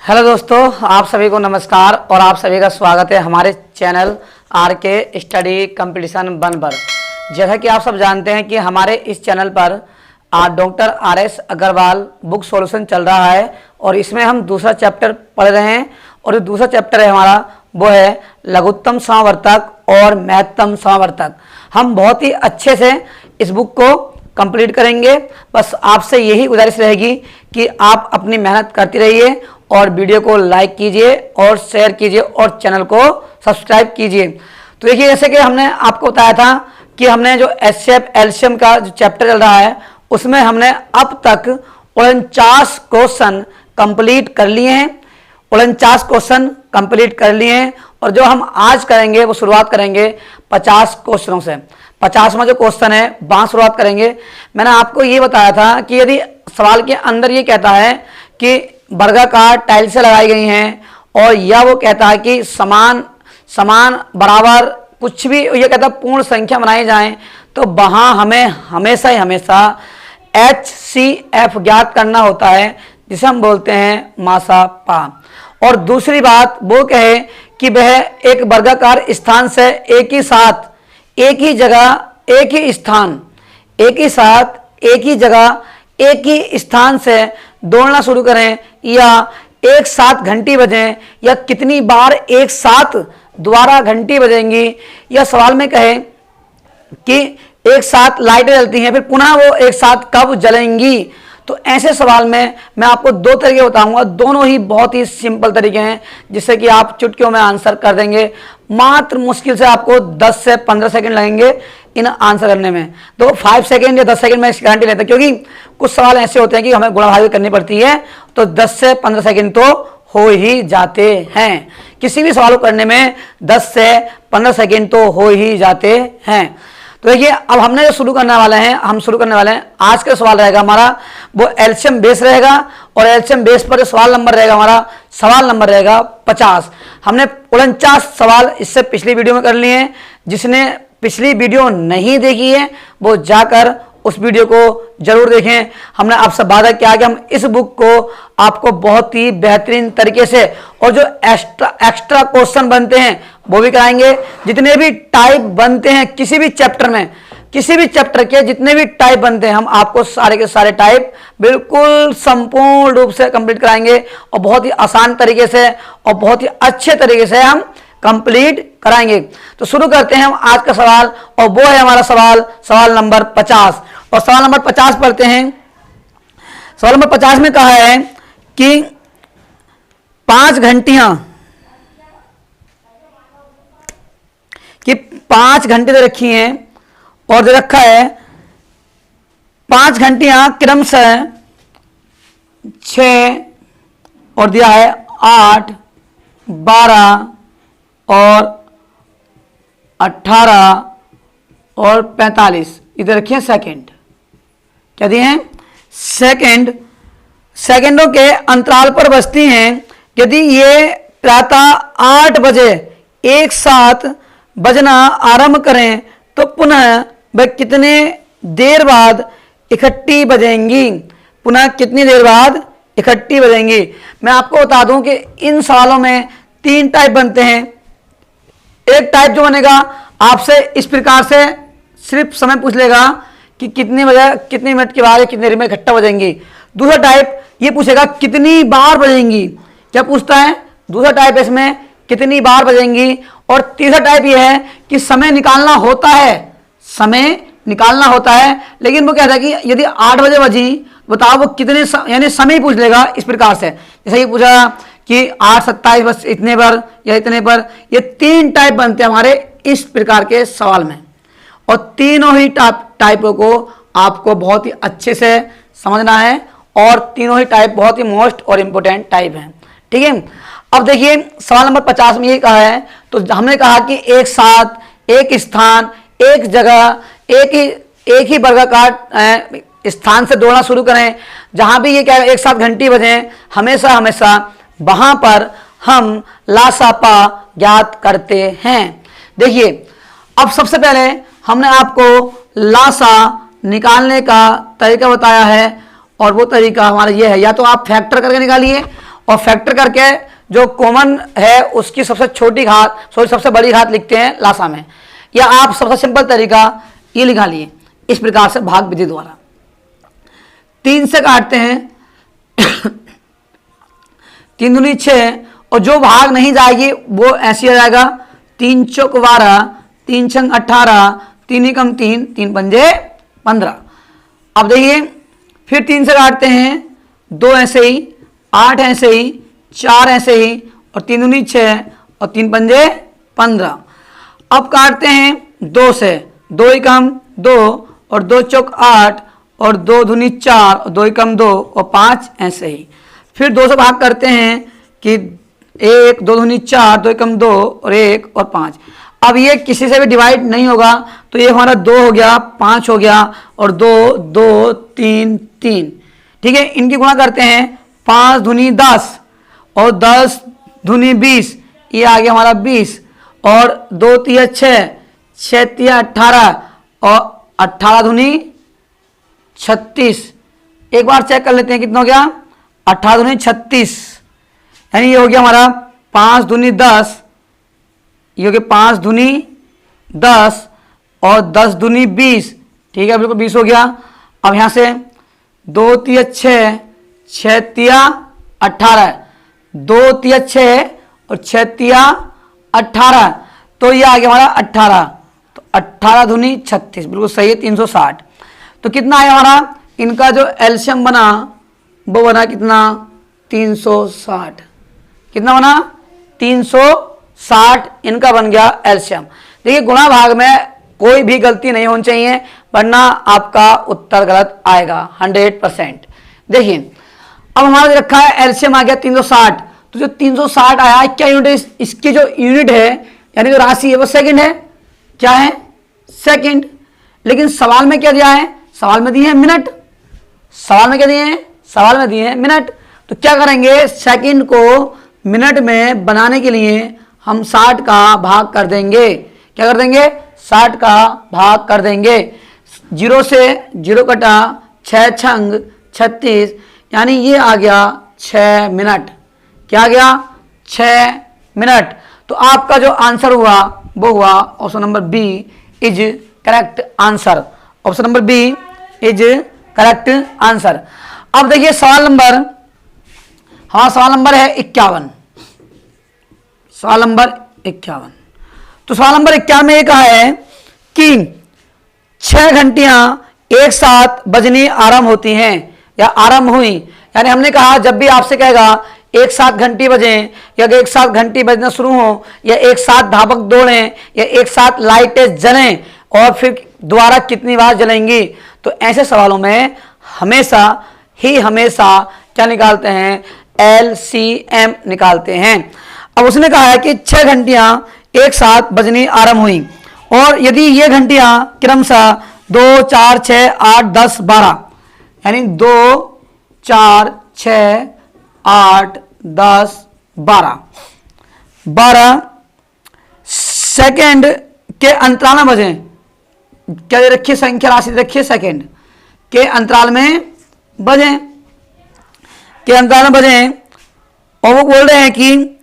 Hello दोस्तों, आप सभी को नमस्कार और आप सभी का स्वागत है हमारे चैनल आर के स्टडी कंपटीशन 1 पर। जैसा कि आप सब जानते हैं कि हमारे इस चैनल पर doctor RS Agarwal book solution चल रहा है और इसमें हम दूसरा चैप्टर पढ़ रहे हैं और जो दूसरा चैप्टर है हमारा वो है लघुत्तम समावर्तक और महत्तम समावर्तक। हम बहुत ही अच्छे से इस बुक को कंप्लीट करेंगे। बस आपसे यही गुजारिश रहेगी कि आप अपनी मेहनत करती रहिए और वीडियो को लाइक कीजिए और शेयर कीजिए और चैनल को सब्सक्राइब कीजिए। तो देखिए, जैसे कि हमने आपको बताया था कि हमने जो HCF एलसीएम का जो चैप्टर चल रहा है उसमें हमने अब तक 49 क्वेश्चन कंप्लीट कर लिए हैं। 49 क्वेश्चन कंप्लीट कर लिए हैं और जो हम आज करेंगे वो शुरुआत करेंगे 50 क्वेश्चनों से। 50वां जो क्वेश्चन है वहां शुरुआत करेंगे। मैंने आपको ये बताया था कि यदि सवाल के अंदर ये कहता है कि वर्गाकार टाइल से लगाई गई हैं और या वो कहता है कि समान बराबर कुछ भी ये कहता है पूर्ण संख्या बनाई जाए, तो वहां हमें हमेशा HCF ज्ञात करना होता है, जिसे हम बोलते हैं मासापा। और दूसरी बात वो कहे कि वह एक वर्गाकार स्थान से एक ही साथ एक ही जगह एक ही स्थान एक ही साथ एक ही जगह एक ही स्थान से दौड़ना शुरू करें या एक साथ घंटी बजें या कितनी बार एक साथ दोबारा घंटी बजेंगी, या सवाल में कहे कि एक साथ लाइटें जलती हैं फिर पुनः वो एक साथ कब जलेंगी। तो ऐसे सवाल में मैं आपको दो तरीके बताऊंगा, दोनों ही बहुत ही सिंपल तरीके हैं जिससे कि आप चुटकियों में आंसर कर देंगे। मात्र मुश्किल से आपको 10 से 15 सेकंड लगेंगे इन आंसर करने में। तो 5 सेकंड या 10 सेकंड में गारंटी लेते हैं, क्योंकि कुछ सवाल ऐसे होते हैं कि हमें गुणा भाग करनी पड़ती है, तो 10 से 15 सेकंड तो हो ही जाते हैं। किसी भी सवाल को करने में 10 से 15 सेकंड तो हो ही जाते हैं। तो देखिए, अब हमने जो शुरू करने वाले हैं आज का सवाल रहेगा हमारा वो एलसीएम बेस रहेगा और एलसीएम बेस पर जो सवाल नंबर रहेगा हमारा सवाल नंबर रहेगा 50। हमने 49 सवाल इससे पिछली वीडियो में कर लिए हैं। जिसने पिछली वीडियो नहीं देखी है वो जाकर उस वीडियो को जरूर देखें। हमने आपसे वादा किया कि हम इस बुक को आपको बहुत ही बेहतरीन तरीके से और जो एक्स्ट्रा क्वेश्चन बनते हैं वो भी कराएंगे। जितने भी टाइप बनते हैं किसी भी चैप्टर में, किसी भी चैप्टर के जितने भी टाइप बनते हैं हम आपको सारे के सारे टाइप बिल्कुल संपूर्ण रूप से कंप्लीट कराएंगे और बहुत ही आसान तरीके से और बहुत ही अच्छे तरीके से हम कंप्लीट कराएंगे। तो शुरू करते हैं हम आज का सवाल और वो है हमारा सवाल नंबर 50। और सवाल नंबर 50 पढ़ते हैं। सवाल नंबर 50 में कहा है कि 5 घंटियां तो रखी हैं और जो रखा है 5 घंटियां क्रमशः 6 और दिया है 8, 12 और 18 और 45 इधर रखिए सेकंड। क्या दिए हैं? सेकंडों के अंतराल पर बजती हैं। यदि ये प्रातः 8 बजे एक साथ बजना आरंभ करें तो पुनः वह कितने देर बाद इकट्ठी बजेंगी? पुनः कितनी देर बाद इकट्ठी बजेंगी? मैं आपको बता दूं कि इन सवालों में 3 टाइप बनते हैं। एक टाइप जो बनेगा आपसे इस प्रकार से सिर्फ समय पूछ लेगा कि कितने मिनट के बाद कितने देर में इकट्ठा बजेंगी। दूसरा टाइप ये पूछेगा कितनी बार बजेंगी। क्या पूछता है? दूसरा टाइप इसमें कितनी बार बजेंगी। और तीसरा टाइप ये है कि समय निकालना होता है, लेकिन वो कहता है कि यदि 8 बजे बजी बताओ वो कितने यानी समय पूछ लेगा इस प्रकार से। जैसे कि पूछा कि 8:27 बस इतने पर या इतने पर। ये 3 टाइप बनते हैं हमारे इस प्रकार के सवाल में और तीनों ही टाइपों को आपको बहुत ही अच्छे से समझना है और तीनों ही टाइप बहुत ही मोस्ट और इम्पोर्टेंट टाइप हैं। ठीक है, अब देखिए सवाल नंबर 50 में ये कहा है, तो हमने कहा कि एक साथ एक स्थान एक जगह एक ही वर्गाकार स्थान से दौड़ना शुरू करें। जहां भी ये क्या एक साथ घंटी बजें हमेशा वहां पर हम लासापा ज्ञात करते हैं। देखिए, अब सबसे पहले हमने आपको लासा निकालने का तरीका बताया है और वो तरीका हमारा ये है, या तो आप फैक्टर करके निकालिए और फैक्टर करके जो कॉमन है उसकी सबसे छोटी घात सबसे बड़ी घात लिखते हैं लासा में, या आप सबसे सिंपल तरीका ये लिखा लिए इस प्रकार से भाग विधि द्वारा। 3 से काटते हैं 3 दूनी 6 और जो भाग नहीं जाएगी वो ऐसी आ जाएगा 3 चौक 12, 3 छंग 18, 3 एकम 3, 3 पंजे 15। अब देखिए फिर 3 से काटते हैं 2 ऐसे ही, 8 ऐसे ही, 4 ऐसे ही और 3 दूनी 6 और 3 पंजे 15। अब काटते हैं 2 से, 2 एकम 2 और 2 चौक 8 और 2 दूनी 4 और 2 एकम 2 और 5 ऐसे ही। फिर 2 से भाग करते हैं कि 1, 2 दूनी 4, 2 एकम 2 और 1 और 5। अब ये किसी से भी डिवाइड नहीं होगा तो ये हमारा 2 हो गया, 5 हो गया और 2, 2, 3, 3। ठीक है, इनकी गुणा करते हैं 5 दूनी 10 और 10 दूनी 20, ये आ गया हमारा 20 और 2 तिया 6, 6 तिया 18 और 18 दूनी 36। एक बार चेक कर लेते हैं कितना हो गया, 18 दूनी 36, यानी ये हो गया हमारा 5 दूनी 10, ये हो गया 5 दूनी 10 और 10 दूनी 20। ठीक है, बिल्कुल 20 हो गया। अब यहाँ से 2 तिया 6, 6 तिया 18, 2 तिया 6 और 6 तिया 18, तो ये आ गया हमारा 18, तो 18 दूनी 36, बिल्कुल सही है, 360। तो कितना आया हमारा, इनका जो एलसीएम बना वो बना कितना, 360। कितना बना, 360 इनका बन गया एलसीएम। देखिए गुणा भाग में कोई भी गलती नहीं होनी चाहिए वरना आपका उत्तर गलत आएगा 100%। देखिए अब हमारा रखा है एलसीएम आ गया 360, तो जो 360 आया क्या यूनिट है, इसकी जो यूनिट है यानी जो राशि है वो सेकंड है, क्या है, सेकंड। लेकिन सवाल में क्या दिया है, सवाल में दिए हैं मिनट, सवाल में क्या दिए हैं, सवाल में दिए हैं मिनट। तो क्या करेंगे, सेकंड को मिनट में बनाने के लिए हम 60 का भाग कर देंगे। क्या कर देंगे, 60 का भाग कर देंगे। 0 से 0 कटा, 6 छंग 36, यानी ये आ गया 6 मिनट। क्या आ गया, 6 मिनट। तो आपका जो आंसर हुआ वो हुआ option number B is correct answer. Option number B is correct answer. अब देखिए सवाल नंबर, हाँ सवाल नंबर है 51, सवाल नंबर 51। तो सवाल नंबर 51 में ये कहा है कि 6 घंटियां एक साथ बजनी आरंभ होती हैं या आरंभ हुई, यानी हमने कहा जब भी आपसे कहेगा एक साथ घंटी बजें या एक साथ घंटी बजना शुरू हो या एक साथ धावक दौड़ें या एक साथ लाइटें जलें और फिर दोबारा कितनी बार जलेंगी, तो ऐसे सवालों में हमेशा क्या निकालते हैं, LCM निकालते हैं। अब उसने कहा है कि 6 घंटियां एक साथ बजनी आरंभ हुई और यदि ये घंटियां क्रमशः 2, 4, 6, 8, 10, 12 यानी 2, 4, 6, 8, 10, 12 सेकेंड के अंतराल में बजे, क्या रखिए संख्या राशि रखिए सेकेंड के अंतराल में बजे, के अंतराल में बजे और वो बोल रहे हैं कि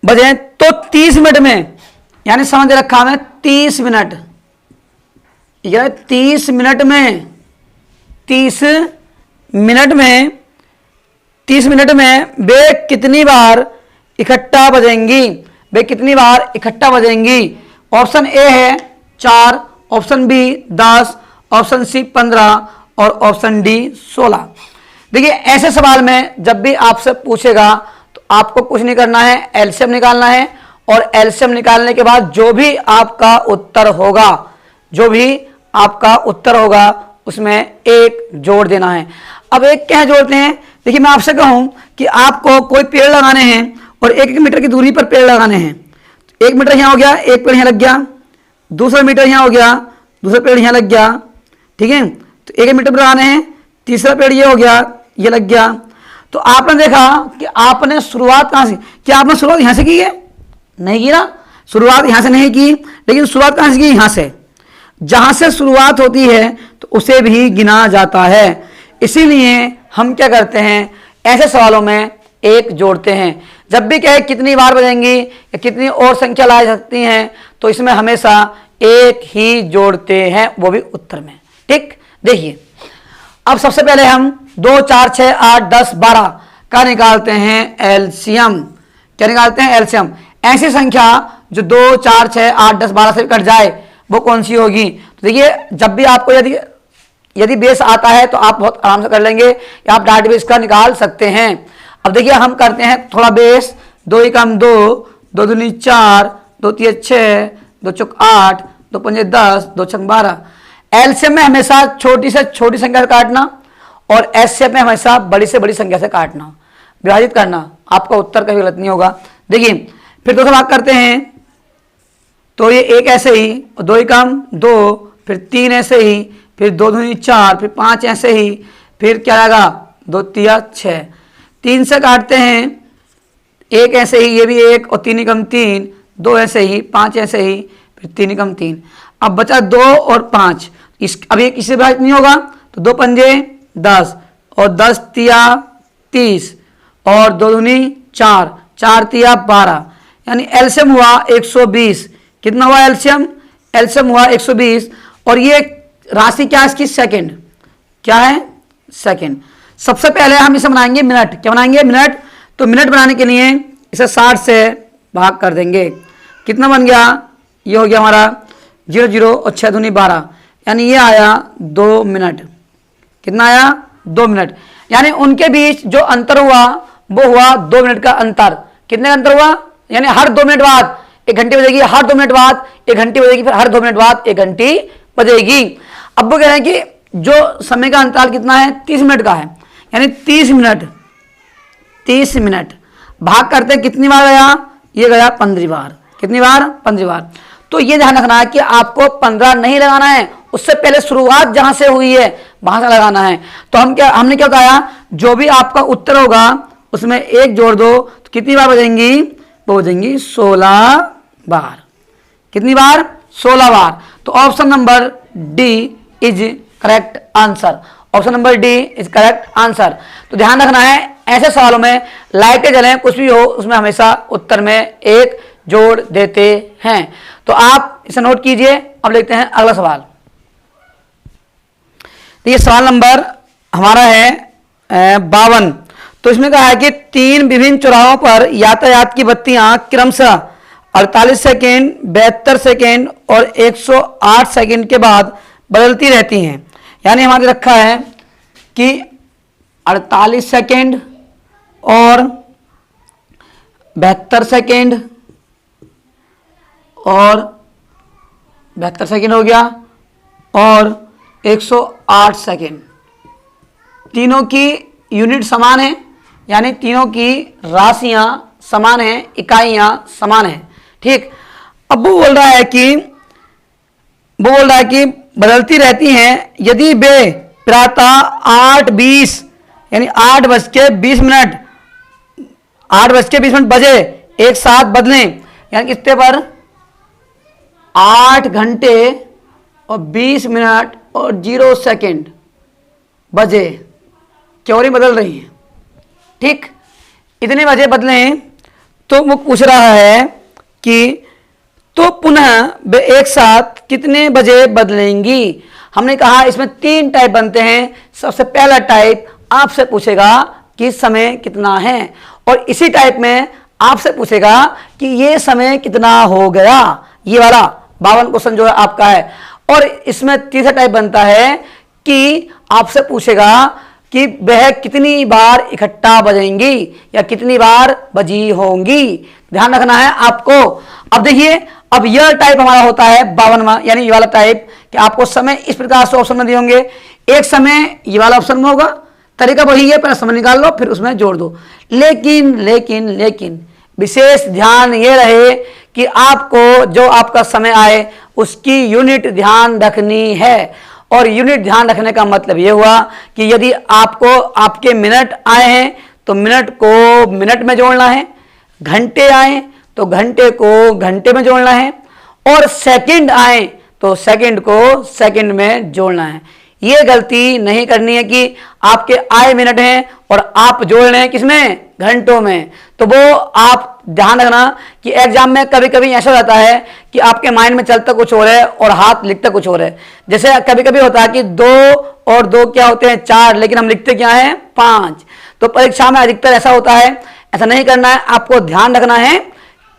बजे तो 30 मिनट में, यानी समझ रखा हमें 30 मिनट, 30 मिनट में 30 मिनट में वे कितनी बार इकट्ठा बजेंगी, वे कितनी बार इकट्ठा बजेंगी। ऑप्शन ए है 4, ऑप्शन बी 10, ऑप्शन सी 15 और ऑप्शन डी 16। देखिए ऐसे सवाल में जब भी आपसे पूछेगा तो आपको कुछ नहीं करना है, एलसीएम निकालना है और एलसीएम निकालने के बाद जो भी आपका उत्तर होगा उसमें एक जोड़ देना है। अब एक क्या जोड़ते हैं, देखिए मैं आपसे कहूं कि आपको कोई पेड़ लगाने हैं और 1 मीटर की दूरी पर पेड़ लगाने हैं। 1 मीटर यहाँ हो गया, एक पेड़ यहाँ लग गया, दूसरा मीटर यहाँ हो गया, दूसरा पेड़ यहाँ लग गया, ठीक है। तो 1 मीटर पर लगाने हैं, तीसरा पेड़ ये हो गया, ये लग गया। तो आपने देखा कि आपने शुरुआत कहाँ से, क्या आपने शुरुआत यहाँ से की है, नहीं की ना, शुरुआत यहाँ से नहीं की, लेकिन शुरुआत कहाँ से की, यहाँ से। जहाँ से शुरुआत होती है तो उसे भी गिना जाता है। इसीलिए हम क्या करते हैं, ऐसे सवालों में 1 जोड़ते हैं। जब भी कहे कितनी बार बजेंगी या कितनी और संख्या ला सकती हैं, तो इसमें हमेशा 1 ही जोड़ते हैं, वो भी उत्तर में। ठीक, देखिए अब सबसे पहले हम 2, 4, 6, 8, 10, 12 का निकालते हैं एलसीएम। क्या निकालते हैं? एलसीएम। ऐसी संख्या जो 2, 4, 6, 8, 10, 12 से कट जाए वो कौन सी होगी? तो देखिए जब भी आपको यदि बेस आता है तो आप बहुत आराम से कर लेंगे, या आप डाटा बेस का निकाल सकते हैं। अब देखिए हम करते हैं थोड़ा बेस। 2 एकम 2, 2 दूनी 4, 2 तिया 6, 2 चौक 8, 2 पंजे 10, 2 छंग 12। एलसीएम में हमेशा छोटी से छोटी संख्या से काटना और एचसीएफ में हमेशा बड़ी से बड़ी संख्या से काटना, विभाजित करना, आपका उत्तर कभी गलत नहीं होगा। देखिए फिर 2 से भाग करते हैं तो ये 1 ऐसे ही, 2 एकम 2, फिर 3 ऐसे ही, फिर 2 दूनी 4, फिर 5 ऐसे ही, फिर क्या आएगा 2 तिया 6। 3 से काटते हैं 1 ऐसे ही, ये भी 1 और 3 एकम 3, 2 ऐसे ही, 5 ऐसे ही, फिर 3 एकम 3। अब बचा 2 और 5, अब ये किसी से विभाजित नहीं होगा, तो 2 पंजे 10 और 10 तिया 30 और 2 दूनी 4, 4 तिया 12, यानी एलसीएम हुआ 120। कितना हुआ एलसीएम? एलसीएम हुआ 120। और ये राशि क्या है इसकी? सेकंड। क्या है? सेकंड। सबसे पहले हम इसे बनाएंगे मिनट। क्या बनाएंगे? मिनट। तो मिनट बनाने के लिए इसे 60 से भाग कर देंगे। कितना बन गया? ये हो गया हमारा 0 0 और 6 दूनी 12, यानी ये आया 2 मिनट। कितना आया? 2 मिनट। यानी उनके बीच जो अंतर हुआ वो हुआ 2 मिनट का अंतर। कितने का अंतर हुआ? यानी हर 2 मिनट बाद 1 घंटी बजेगी, हर 2 मिनट बाद 1 घंटी बजेगी, फिर हर 2 मिनट बाद 1 घंटी बजेगी। अब वो कह रहे हैं कि जो समय का अंतराल कितना है? 30 मिनट का है, यानी 30 मिनट। 30 मिनट भाग करते हैं कितनी बार गया? ये गया 15 बार। कितनी बार? 15 बार। तो ये ध्यान रखना है कि आपको 15 नहीं लगाना है, उससे पहले शुरुआत जहां से हुई है वहां से लगाना है। तो हमने क्या बताया? जो भी आपका उत्तर होगा उसमें 1 जोड़ दो, तो कितनी बार बजेंगी? वो बजेंगी 16 बार। कितनी बार? 16 बार। तो option number D is correct answer. Option number D is correct answer. तो ध्यान रखना है ऐसे सवालों में लाइटें जलें कुछ भी हो उसमें हमेशा उत्तर में 1 जोड़ देते हैं। तो आप इसे नोट कीजिए। अब देखते हैं अगला सवाल। ये सवाल नंबर हमारा है 52। तो इसमें कहा है कि 3 विभिन्न चौराहों पर यातायात की बत्तियां क्रमशः 48 सेकेंड, 72 सेकेंड और 108 सेकेंड के बाद बदलती रहती हैं। यानी हमारे रखा है कि 48 सेकेंड और 72 सेकेंड और 72 सेकेंड हो गया और 108 सेकेंड। तीनों की यूनिट समान है, यानी तीनों की राशियां समान हैं, इकाइयां समान हैं। ठीक। अब वो बोल रहा है कि बदलती रहती हैं यदि वे प्रातः 8:20 यानी 8:20 बजे एक साथ बदलें, यानी कितने पर? 8 घंटे और 20 मिनट और 0 सेकेंड बजे क्यों नहीं बदल रही हैं? ठीक, इतने बजे बदलें। तो वो पूछ रहा है कि तो पुनः वे एक साथ कितने बजे बदलेंगी? हमने कहा इसमें 3 टाइप बनते हैं। सबसे पहला टाइप आपसे पूछेगा कि समय कितना है, और इसी टाइप में आपसे पूछेगा कि ये समय कितना हो गया। ये वाला 52 क्वेश्चन जो है आपका है। और इसमें तीसरा टाइप बनता है कि आपसे पूछेगा कि वह कितनी बार इकट्ठा बजेंगी या कितनी बार बजी होंगी। ध्यान रखना है आपको। अब देखिए, अब यह टाइप हमारा होता है 52वां, यानी ये वाला टाइप कि आपको समय इस प्रकार से ऑप्शन में दिए होंगे। एक समय ये वाला ऑप्शन में होगा, तरीका वही है, पहले समय निकाल लो फिर उसमें जोड़ दो। लेकिन विशेष ध्यान ये रहे कि आपको जो आपका समय आए उसकी यूनिट ध्यान रखनी है। और यूनिट ध्यान रखने का मतलब ये हुआ कि यदि आपको आपके मिनट आए हैं तो मिनट को मिनट में जोड़ना है, घंटे आए तो घंटे को घंटे में जोड़ना है, और सेकंड आए तो सेकंड को सेकंड में जोड़ना है। ये गलती नहीं करनी है कि आपके आए मिनट हैं और आप जोड़ रहे हैं किसमें, घंटों में। तो वो आप ध्यान रखना कि एग्जाम में कभी कभी ऐसा हो जाता है कि आपके माइंड में चलता कुछ और है और हाथ लिखता कुछ और है। जैसे कभी कभी होता है कि 2 और 2 क्या होते हैं 4, लेकिन हम लिखते क्या है 5। तो परीक्षा में अधिकतर ऐसा होता है। ऐसा नहीं करना है, आपको ध्यान रखना है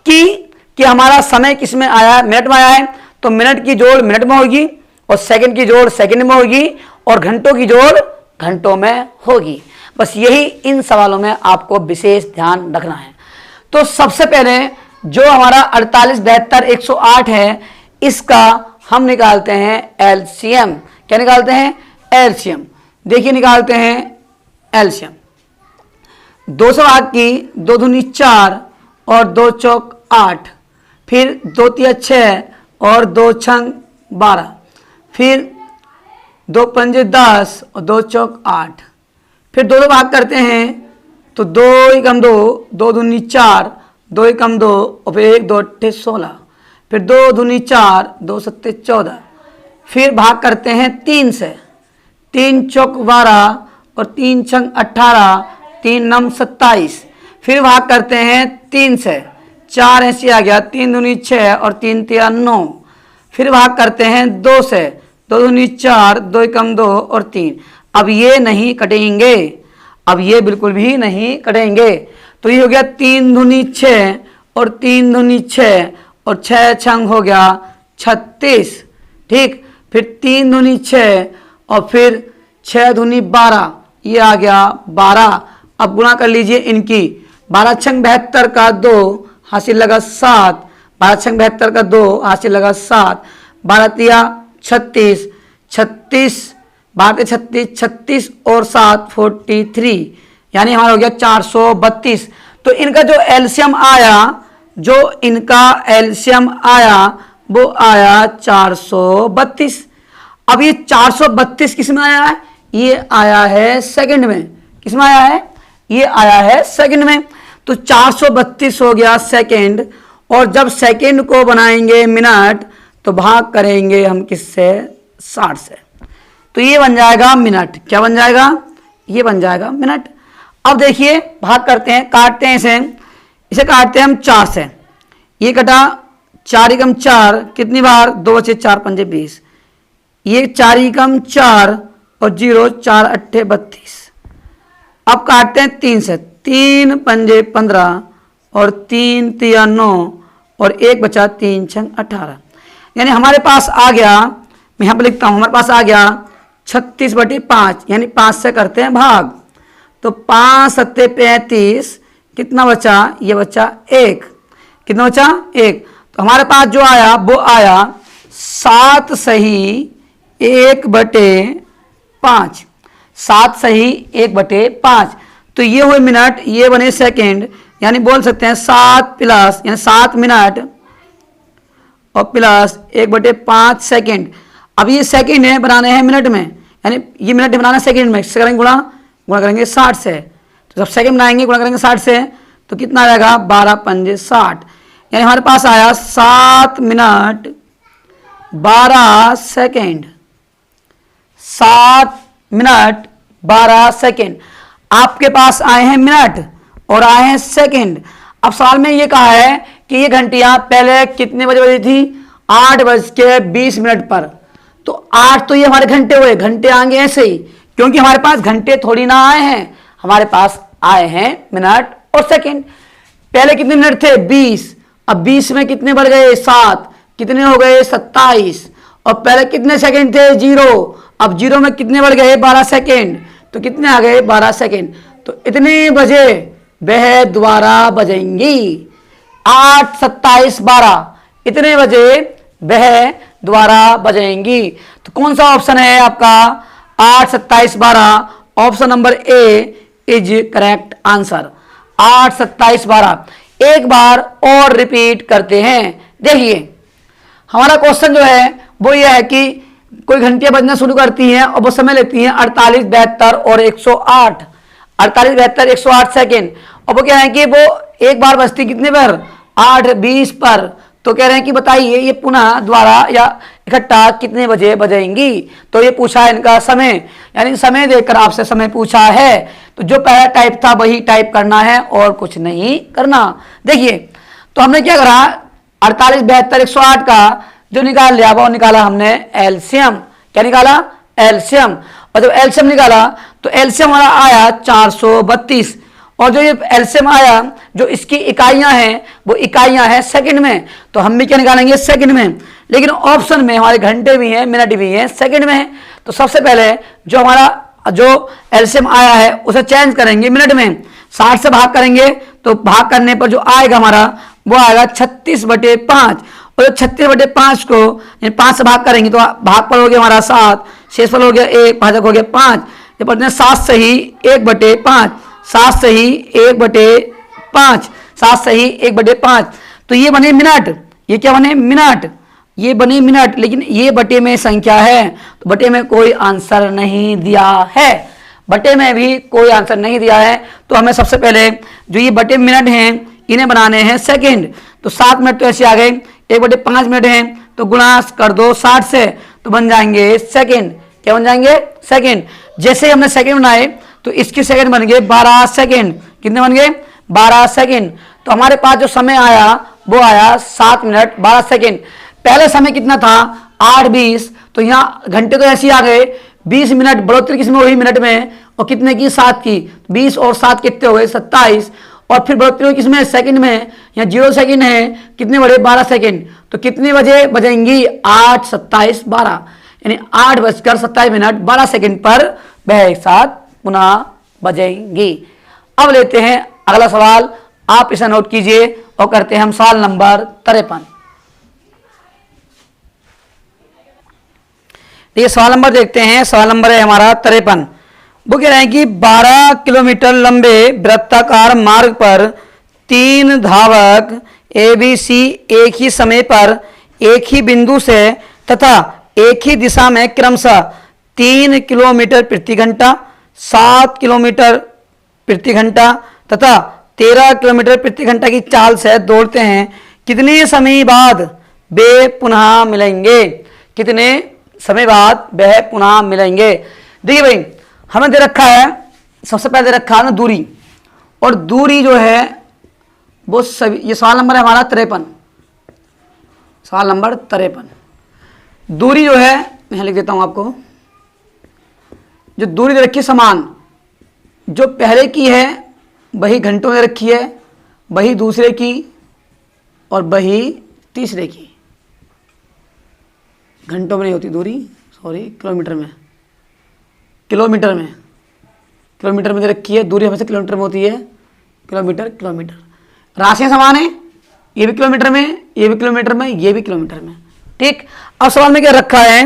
कि हमारा समय किस में आया है, मिनट में आया है, तो मिनट की जोड़ मिनट में होगी और सेकंड की जोड़ सेकंड में होगी और घंटों की जोड़ घंटों में होगी। बस यही इन सवालों में आपको विशेष ध्यान रखना है। तो सबसे पहले जो हमारा 48, 72, 108 है, इसका हम निकालते हैं एलसीएम। क्या निकालते हैं, एलसीएम। देखिए निकालते हैं एलसीएम। 2 से भाग की 2 दूनी 4 और 2 चौक 8, फिर 2 तिया 6 और 2 छंग 12, फिर 2 पंजे 10 और 2 चौक 8, फिर 2 भाग करते हैं तो 2 एकम 2, 2 दूनी 4, 2 एकम 2 और फिर 1 2 8 16, फिर 2 दूनी 4, 2 सत्ते 14, फिर भाग करते हैं 3 से, 3 चौक 12 और 3 छंग 18, 3 नम 27, फिर भाग करते हैं 3 से, 4 ऐसी आ गया, 3 दूनी 6 और 3 तिया 9, फिर भाग करते हैं 2 से, 2 दूनी 4, 2 एकम 2 और 3। अब ये नहीं कटेंगे, अब ये बिल्कुल भी नहीं कटेंगे। तो ये हो गया 3 दूनी 6 और 3 दूनी 6 और 6 छंग हो गया 36, ठीक। फिर 3 दूनी 6 और फिर 6 दूनी 12, ये आ गया 12। अब गुणा कर लीजिए इनकी, 12 छंग 72 का 2 हासिल लगा 7, 12 छंग 72 का 2 हासिल लगा 7, 12 तिया 36, 36 12 36, 36 और 7 43, यानी हमारा हो गया 432। तो इनका जो एलसीएम आया, जो इनका एलसीएम आया वो आया 432। अब ये 432 किस में आया है, ये आया है सेकंड में। किस में आया है, ये आया है सेकंड में। तो 432 हो गया सेकंड, और जब सेकंड को बनाएंगे मिनट तो भाग करेंगे हम किससे, 60 से। तो ये बन जाएगा मिनट। क्या बन जाएगा, ये बन जाएगा मिनट। अब देखिए भाग करते हैं, काटते हैं इसे काटते हैं हम 4 से। ये कटा 4 एकम 4, कितनी बार 2 बचे 4 पंजे 20, ये 4 एकम 4 और 0 4 अट्ठे 32। अब काटते हैं 3 से, 3 पंजे 15 और 3 तिया 9 और 1 बचा 3 छंग 18, यानी हमारे पास आ गया, मैं यहाँ पर लिखता हूँ, हमारे पास आ गया 36/5, यानी 5 से करते हैं भाग। तो 5 सत्ते 35, कितना बचा, ये बचा 1, कितना बचा 1। तो हमारे पास जो आया वो आया 7 सही 1/5, 7 सही 1/5। तो ये हुए मिनट, ये बने सेकंड, यानी बोल सकते हैं 7 प्लस, यानी 7 मिनट और प्लस 1/5 सेकंड। अब ये सेकंड है, बनाने हैं मिनट में, यानी ये मिनट बनाना सेकंड में, इससे करेंगे गुणा करेंगे 60 से। तो जब सेकंड बनाएंगे गुणा करेंगे 60 से, तो कितना आ जाएगा 12 पंजे 60, यानी हमारे पास आया 7 मिनट 12 सेकंड, 7 मिनट 12 सेकंड। आपके पास आए हैं मिनट और आए हैं सेकंड। अब सवाल में ये कहा है कि ये घंटियां पहले कितने बजे बजी थी, 8:20 पर। तो 8 तो ये हमारे घंटे हुए, घंटे आएंगे ऐसे ही, क्योंकि हमारे पास घंटे थोड़ी ना आए हैं, हमारे पास आए हैं मिनट और सेकंड। पहले कितने मिनट थे 20, अब 20 में कितने बढ़ गए 7, कितने हो गए 27, और पहले कितने सेकंड थे 0, अब 0 में कितने बढ़ गए 12 सेकंड, तो कितने आ गए 12 सेकंड। तो इतने बजे वह दोबारा बजेंगी, 8 27 12, इतने बजे वह द्वारा बजेंगी। तो कौन सा ऑप्शन है आपका 8 27 12, option number A is correct answer, 8 27 12। एक बार और रिपीट करते हैं। देखिए हमारा क्वेश्चन जो है वो ये है कि कोई घंटियां बजना शुरू करती हैं और वो समय लेती हैं 48 72 और 108, 48 72 108 सेकेंड, और वो कह रहे हैं कि वो एक बार बजती कितने पर 8:20 पर। तो कह रहे हैं कि बताइए ये पुनः द्वारा या इकट्ठा कितने बजे बजेंगी। तो ये पूछा है इनका समय, यानी समय देकर आपसे समय पूछा है, तो जो पहला टाइप था वही टाइप करना है और कुछ नहीं करना। देखिए तो हमने क्या करा, 48, 72, 108 का जो निकाल लिया वो निकाला हमने एलसीएम। क्या निकाला? एलसीएम। और जब एलसीएम निकाला तो एलसीएम हमारा आया 432, और जो ये एलसीएम आया जो इसकी इकाइयां हैं वो इकाइयां हैं सेकंड में, तो हम भी क्या निकालेंगे? सेकंड में। लेकिन ऑप्शन में हमारे घंटे भी हैं, मिनट भी हैं, सेकंड में है। तो सबसे पहले जो हमारा जो एलसीएम आया है उसे चेंज करेंगे मिनट में, 60 से भाग करेंगे तो भाग करने पर जो आएगा हमारा वो आएगा 36/5, और 36/5 को 5 से भाग करेंगे तो भागफल हो गया हमारा 7, शेषफल हो गया 1, भाजक हो गया 5। ये पढ़ते हैं 7 सही 1/5, 7 सही 1/5, 7 सही 1/5। तो ये बने मिनट, ये क्या बने? मिनट, ये बने मिनट। लेकिन ये बटे में संख्या है तो बटे में कोई आंसर नहीं दिया है, बटे में भी कोई आंसर नहीं दिया है। तो हमें सबसे पहले जो ये बटे मिनट हैं इन्हें बनाने हैं सेकंड। तो 7 मिनट तो ऐसे आ गए, 1/5 मिनट हैं तो गुणा कर दो 60 से तो बन जाएंगे सेकंड। क्या बन जाएंगे? सेकंड। जैसे हमने सेकंड बनाए तो इसके सेकंड बन गए 12 सेकंड। कितने बन गए? 12 सेकंड। तो हमारे पास जो समय आया वो आया 7 मिनट 12 सेकंड। पहले समय कितना था? 8:20, तो यहाँ घंटे तो ऐसे ही आ गए, 20 मिनट बढ़ोतरी किसमें हुई? मिनट में। और कितने की? 7 की। 20 और 7 कितने हो गए? 27। और फिर बढ़ोतरी हुई किसमें? सेकंड में। यहाँ 0 सेकंड है, कितने बढ़े? 12 सेकंड। तो कितने बजे बजेंगी? 8, 27, 12, यानी 8:27 12 सेकंड पर वह एक साथ पुनः बजेंगी। अब लेते हैं अगला सवाल, आप इसे नोट कीजिए और करते हैं हम सवाल नंबर 53। ये सवाल नंबर देखते हैं, सवाल नंबर है हमारा 53। वो कह रहे हैं कि 12 किलोमीटर लंबे वृत्ताकार मार्ग पर 3 धावक ABC एक ही समय पर एक ही बिंदु से तथा एक ही दिशा में क्रमशः 3 किलोमीटर प्रति घंटा, 7 किलोमीटर प्रति घंटा तथा 13 किलोमीटर प्रति घंटा की चाल से दौड़ते हैं। कितने समय बाद वे पुनः मिलेंगे? कितने समय बाद वह पुनः मिलेंगे? देखिए भाई, हमें दे रखा है, सबसे पहले दे रखा है ना दूरी, और दूरी जो है वो सभी, ये सवाल नंबर है हमारा 53, सवाल नंबर 53। दूरी जो है मैं लिख देता हूं आपको, जो दूरी दे रखी है समान, जो पहले की है वही घंटों में रखी है, वही दूसरे की और वही तीसरे की। घंटों में नहीं होती दूरी, सॉरी, किलोमीटर में, किलोमीटर में, किलोमीटर में दे रखी है दूरी, हमेशा किलोमीटर में होती है, किलोमीटर किलोमीटर। राशियां समान है, ये भी किलोमीटर में, ये भी किलोमीटर में, ये भी किलोमीटर में। ठीक, अब सवाल में क्या रखा है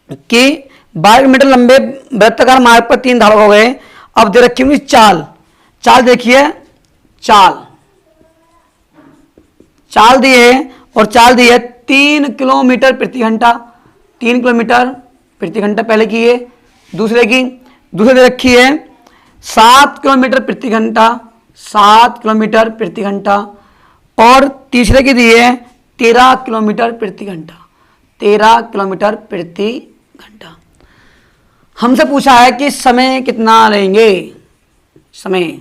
कि 12 मीटर लंबे वृत्ताकार मार्ग पर 3 धावक हो गए। अब दे रखी हुई चाल, चाल देखिए, चाल, चाल दी है और चाल दी है 3 किलोमीटर प्रति घंटा, 3 किलोमीटर प्रति घंटा पहले की है, दूसरे की, दूसरे दे रखी है 7 किलोमीटर प्रति घंटा, 7 किलोमीटर प्रति घंटा, और तीसरे की दी है 13 किलोमीटर प्रति घंटा, 13 किलोमीटर प्रति घंटा। हमसे पूछा है कि समय कितना लेंगे, समय,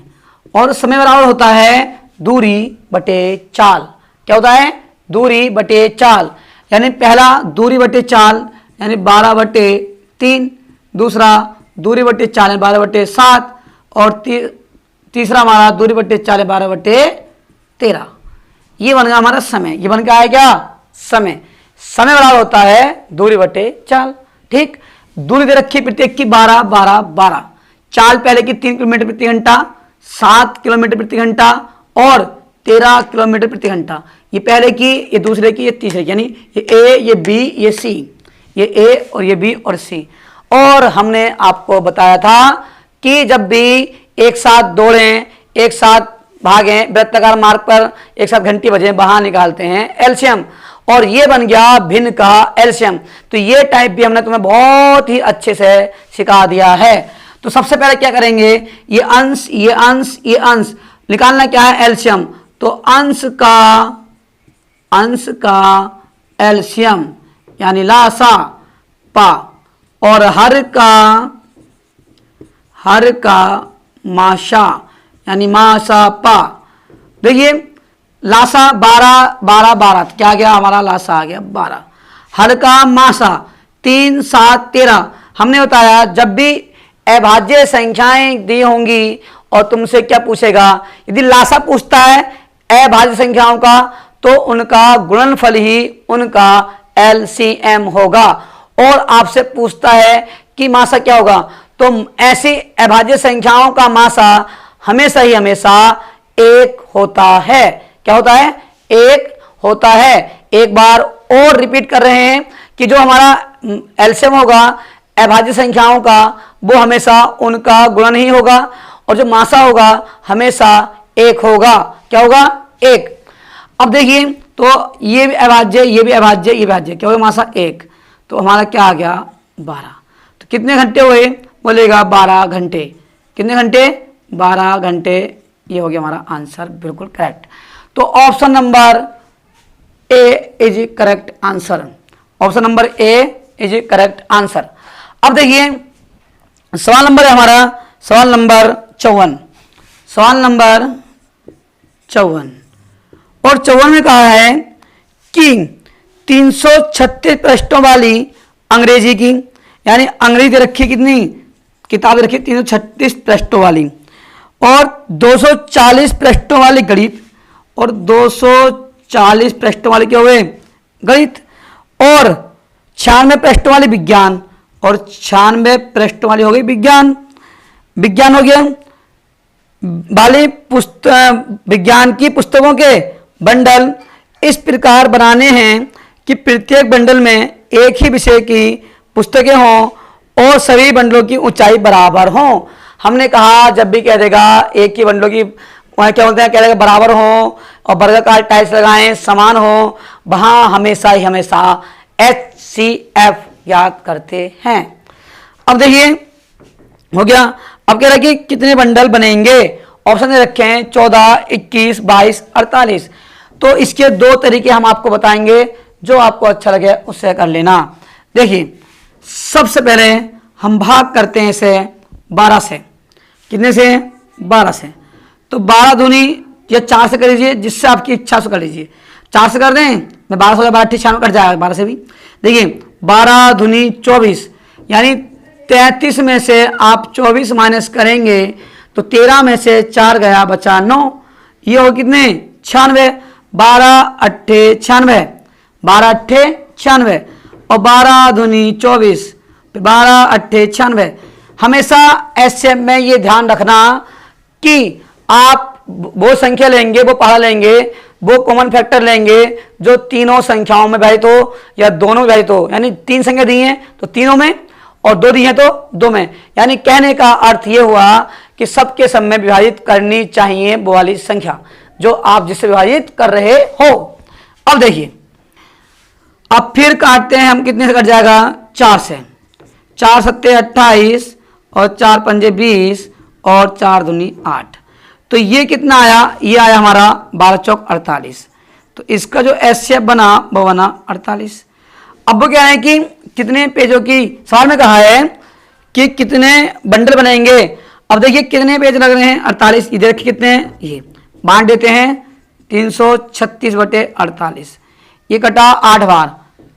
और समय बराबर होता है दूरी बटे चाल। क्या होता है? दूरी बटे चाल, यानी पहला दूरी बटे चाल यानी 12/3, दूसरा दूरी बटे चाल 12/7, और तीसरा हमारा दूरी बटे चाल 12/13। ये बन गया हमारा समय, ये बन गया है क्या? समय। समय बराबर होता है दूरी बटे चाल। ठीक, दूरी दे रखी प्रत्येक की 12, 12, 12। चाल पहले की 3 किलोमीटर प्रति घंटा, 7 किलोमीटर प्रति घंटा और 13 किलोमीटर प्रति घंटा। ये पहले की, ये दूसरे की, ये तीसरे की, यानी ये ए, ये बी, ये सी, ये ए और ये बी और सी। और हमने आपको बताया था कि जब भी एक साथ दौड़ें, एक साथ भागें वृत्ताकार मार्ग पर, एक साथ घंटी बजे, वहां निकालते हैं एलसीएम, और ये बन गया भिन्न का एलसीएम। तो ये टाइप भी हमने तुम्हें बहुत ही अच्छे से सिखा दिया है। तो सबसे पहले क्या करेंगे, ये अंश, ये अंश, ये अंश निकालना क्या है? एलसीएम। तो अंश का एलसीएम यानी लासा पा, और हर का माशा यानी माशा पा। देखिए लासा 12 12 12, क्या गया हमारा लासा आ गया 12। हर का माशा 3 7 13। हमने बताया जब भी अभाज्य संख्याएं दी होंगी और तुमसे क्या पूछेगा, यदि लासा पूछता है अभाज्य संख्याओं का तो उनका गुणनफल ही उनका एलसीएम होगा। और आपसे पूछता है कि मासा क्या होगा, तो ऐसी अभाज्य संख्याओं का मासा हमेशा ही हमेशा 1 होता है। क्या होता है? 1 होता है। एक बार और रिपीट कर रहे हैं कि जो हमारा एलसीएम होगा अभाज्य संख्याओं का वो हमेशा उनका गुणन ही होगा, और जो मासा होगा हमेशा 1 होगा। क्या होगा? 1। अब देखिए तो ये भी अभाज्य, ये भी अभाज्य, ये भी अभाज्य, क्या होगा? मासा 1, तो हमारा क्या आ गया 12। तो कितने घंटे हुए? बोलेगा 12 घंटे। कितने घंटे? 12 घंटे। ये हो गया हमारा आंसर, बिल्कुल करेक्ट। तो option number A is correct answer. Option number A is correct answer. अब देखिए सवाल नंबर है हमारा सवाल नंबर 54। सवाल नंबर 54 और 54 में कहा है कि 336 पृष्ठों वाली अंग्रेजी की, यानी अंग्रेजी रखी कितनी किताब रखी 336 पृष्ठों वाली, और 240 पृष्ठों वाली गणित, और 240 पृष्ठों वाली क्या हुए गणित, और 96 पृष्ठों वाली विज्ञान, और 96 पृष्ठों वाली हो गई विज्ञान। विज्ञान हो गया वाली पुस्तक, विज्ञान की पुस्तकों के बंडल इस प्रकार बनाने हैं कि प्रत्येक बंडल में एक ही विषय की पुस्तकें हों और सभी बंडलों की ऊंचाई बराबर हों। हमने कहा जब भी कह देगा एक ही बंडलों की क्या बोलते हैं, कह देगा बराबर हों और वर्गाकार टाइल्स लगाएं समान हो, वहां हमेशा ही हमेशा HCF याद करते हैं। अब देखिए हो गया। अब कह रहा है कि कितने बंडल बनेंगे, ऑप्शन दे रखे हैं 14 21 22 48। तो इसके 2 तरीके हम आपको बताएंगे, जो आपको अच्छा लगे उससे कर लेना। देखिए सबसे पहले हम भाग करते हैं इसे 12 से। कितने से? 12 से। तो 12 दूनी या 4 से कर लीजिए, जिससे आपकी इच्छा से कर लीजिए। 4 से कर दें, मैं 12 से 12 96 कट जाएगा 12 से भी। देखिए 12 दूनी 24, यानी 33 में से आप 24 माइनस करेंगे तो 13 में से 4 गया, बचा 9। ये हो कितने? 96। 12 अट्ठे 96, 12 अट्ठे 96, और 12 दूनी 24, 12 अट्ठे 96। हमेशा ऐसे में ये ध्यान रखना कि आप वो संख्या लेंगे, वो पढ़ा लेंगे, वो कॉमन फैक्टर लेंगे जो तीनों संख्याओं में विभाजित हो या दोनों में विभाजित हो। यानी 3 संख्या दी हैं तो तीनों में, और 2 दी हैं तो 2 में। यानी कहने का अर्थ ये हुआ कि सबके सब में विभाजित करनी चाहिए वो वाली संख्या जो आप जिससे विभाजित कर रहे हो। अब देखिए अब फिर काटते हैं हम, कितने से कट जाएगा? 4 से। 4 सत्ते 28 और 4 पंजे 20 और 4 दूनी 8। तो ये कितना आया? ये आया हमारा 12 चौक 48। तो इसका जो HCF बना वो बना 48। अब वो क्या है कि कितने पेजों की, सवाल में कहा है कि कितने बंडल बनेंगे। अब देखिए कितने पेज लग रहे हैं? 48। इधर कितने हैं? ये बांट देते हैं 336 बटे 48। ये कटा 8 बार।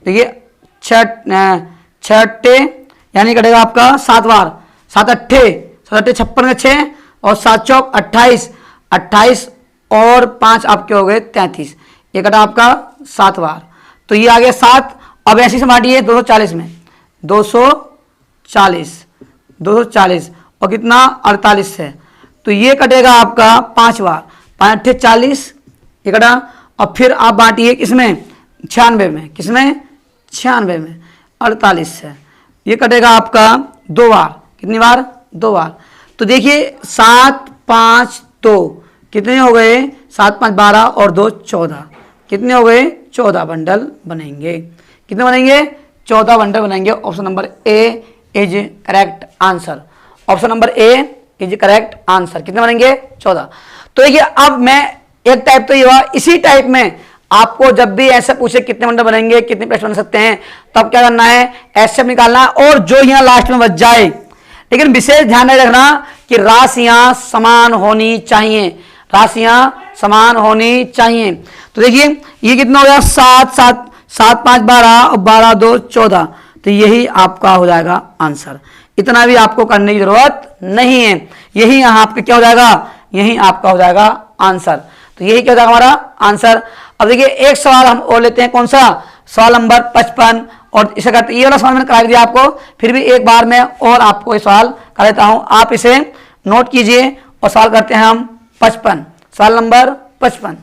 देखिए 6 यानी कटेगा आपका 7 बार। 7 अट्ठे 56 का 6 और 7 चौक 28, 28 और 5 आपके हो गए 33। ये कटा आपका 7 बार। तो ये आ गया 7। अब ऐसे से बांटिए 240 में, 240 और कितना 48 है। तो ये कटेगा आपका 5 बार। 5 अट्ठे 40, ये कटा। और फिर आप बांटिए किसमें? 96 में। किसमें? 96 में 48 से। ये कटेगा आपका 2 बार। कितनी बार? 2 बार। तो देखिए 7 5 2 कितने हो गए? 7 5 12 और 2 14। कितने हो गए? 14 बंडल बनेंगे। कितने बनेंगे? 14 बंडल बनेंगे। Option number A is correct answer. Option number A is correct answer. कितने बनेंगे? 14। तो देखिए अब मैं एक टाइप तो ये हुआ, इसी टाइप में आपको जब भी ऐसे पूछे कितने मंडल बनेंगे, कितने प्रश्न बन सकते हैं, तब क्या करना है, एचसीएफ निकालना है और जो यहाँ लास्ट में बच जाए। लेकिन विशेष ध्यान में रखना कि राशियां समान होनी चाहिए, राशियां समान होनी चाहिए। तो देखिए ये कितना हो गया, 7 7 7 5 12 और 12 2 14, तो यही आपका हो जाएगा आंसर। इतना भी आपको करने की जरूरत नहीं है, यही यहाँ आपका क्या हो जाएगा, यही आपका हो जाएगा आंसर। तो यही क्या हो जाएगा हमारा आंसर। अब देखिए एक सवाल हम और लेते हैं, कौन सा, सवाल नंबर 55। और इसे करते, ये वाला सवाल मैंने करा दिया आपको, फिर भी एक बार मैं और आपको ये सवाल कर देता हूं, आप इसे नोट कीजिए और सवाल करते हैं हम 55, सवाल नंबर 55।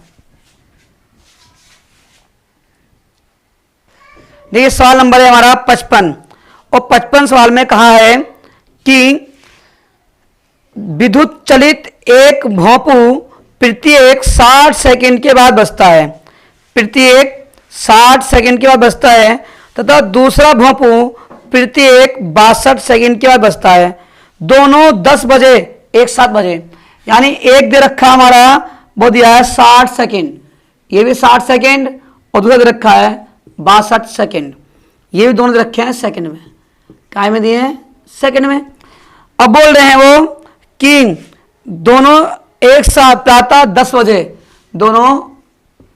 देखिए सवाल नंबर है हमारा 55 और 55 सवाल में कहा है कि विद्युत चलित एक भोंपू प्रत्येक 60 सेकंड के बाद बजता है, प्रत्येक 60 सेकंड के बाद बजता है, तथा दूसरा भोंपू प्रत्येक 62 सेकंड के बाद बजता है। दोनों 10 बजे एक साथ बजे, यानी एक दे रखा हमारा वो दिया है 60 सेकंड, ये भी 60 सेकंड और दूसरा दे रखा है 62 सेकंड, ये भी दोनों दे रखे हैं सेकंड में, काय में दिए हैं, सेकंड में। अब बोल रहे हैं वो कि दोनों एक साथ प्रातः 10 बजे, दोनों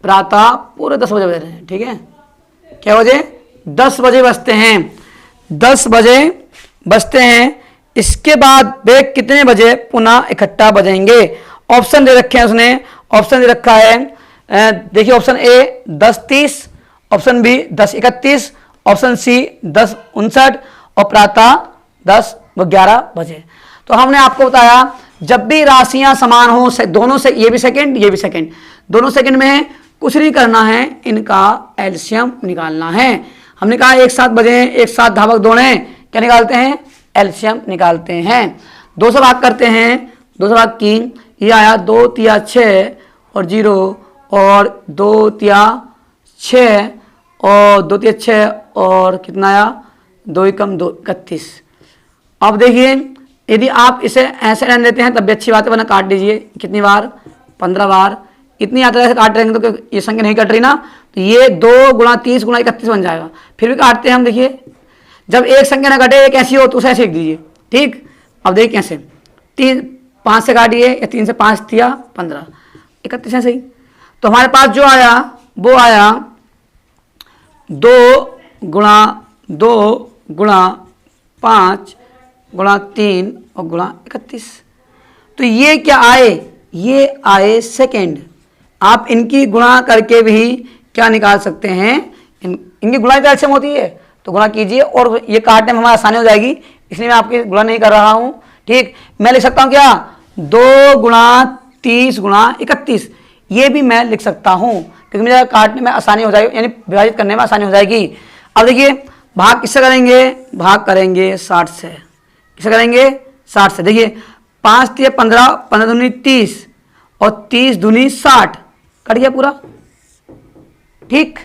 प्रातः पूरे 10 बजे बज रहे हैं, ठीक है, क्या बजे, 10 बजे बजते हैं, 10 बजे बजते हैं। इसके बाद वे कितने बजे पुनः इकट्ठा बजेंगे। ऑप्शन दे रखे हैं उसने, ऑप्शन दे रखा है, देखिए option A 10:30, option B 10:31, option C 10:59 और प्रातः 10:11 बजे। तो हमने आपको बताया जब भी राशियां समान हो, दोनों से, ये भी सेकंड ये भी सेकंड, दोनों सेकंड में है, कुछ नहीं करना है, इनका एलसीएम निकालना है। हमने कहा एक साथ बजे, एक साथ धावक दौड़े, क्या निकालते हैं, एलसीएम निकालते हैं। 2 से भाग करते हैं, 2 से भाग की, ये आया 2 तिया 6 और 0 और 2 तिया 6 और 2 तिया 6 और कितना आया, 2 एकम 2 31। अब देखिए यदि आप इसे ऐसे रहने देते हैं तब भी अच्छी बात है, वरना काट दीजिए, कितनी बार, 15 बार, इतनी यात्रा से काट रहेंगे तो ये संख्या नहीं कट रही ना, तो ये 2 × 30 × 31 बन जाएगा। फिर भी काटते हैं हम, देखिए जब एक संख्या ना कटे, एक ऐसी हो तो उसे ऐसे लिख दीजिए, ठीक। अब देखिए कैसे, 5 से काटिए, या 3 से 5 दिया 15, 31 है सही। तो हमारे पास जो आया वो आया 2 × 2 × 5 × 3 और × 31। तो ये क्या आए, ये आए सेकेंड। आप इनकी गुणा करके भी क्या निकाल सकते हैं, इनकी गुणा की एलसीएम होती है, तो गुणा कीजिए और ये काटने में हमारी आसानी हो जाएगी, इसलिए मैं आपकी गुणा नहीं कर रहा हूं, ठीक। मैं लिख सकता हूं क्या, 2 × 30 × 31, ये भी मैं लिख सकता हूं, क्योंकि मुझे काटने में आसानी हो जाएगी, यानी विभाजित करने में आसानी हो जाएगी। अब देखिए भाग किससे करेंगे, भाग करेंगे 60 से, किसे करेंगे, 60 से। देखिए 5 तिया 15, 15 दूनी 30 और 30 दूनी 60, कट गया पूरा, ठीक,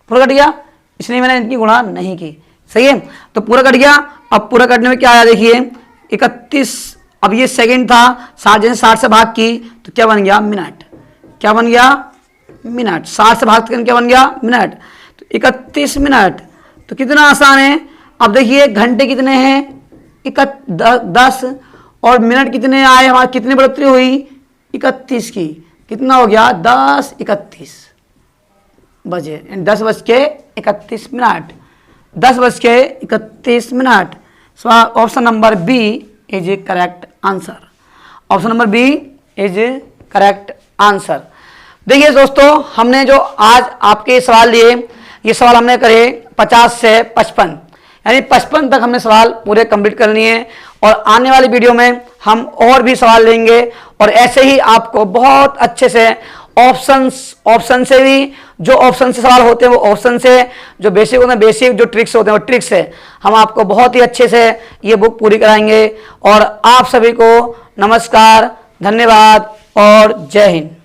पूरा कट गया, इसलिए मैंने इनकी गुणा नहीं की, सही है। तो पूरा कट गया। अब पूरा कटने में क्या आया, देखिए 31, अब ये सेकंड था, 60 जैसे 60 से भाग की तो क्या बन गया, मिनट, क्या बन गया, मिनट, 60 से भाग करके क्या बन गया, मिनट, तो 31 मिनट। तो कितना आसान है। अब देखिए घंटे कितने हैं, 10 और मिनट कितने आए हमारे, कितनी बढ़ोतरी हुई, 31 की, कितना हो गया, 10:31 बजे, 10:31, 10:31। Option number B is a correct answer, option number B is a correct answer. देखिए दोस्तों, हमने जो आज आपके सवाल लिए, ये सवाल हमने करे 50 से 55, यानी 55 तक हमने सवाल पूरे कंप्लीट कर लिए हैं, और आने वाली वीडियो में हम और भी सवाल लेंगे, और ऐसे ही आपको बहुत अच्छे से ऑप्शन से भी, जो ऑप्शन से सवाल होते हैं वो ऑप्शन से, जो बेसिक होते हैं बेसिक, जो ट्रिक्स होते हैं वो ट्रिक्स से, हम आपको बहुत ही अच्छे से ये बुक पूरी कराएंगे। और आप सभी को नमस्कार, धन्यवाद और जय हिंद।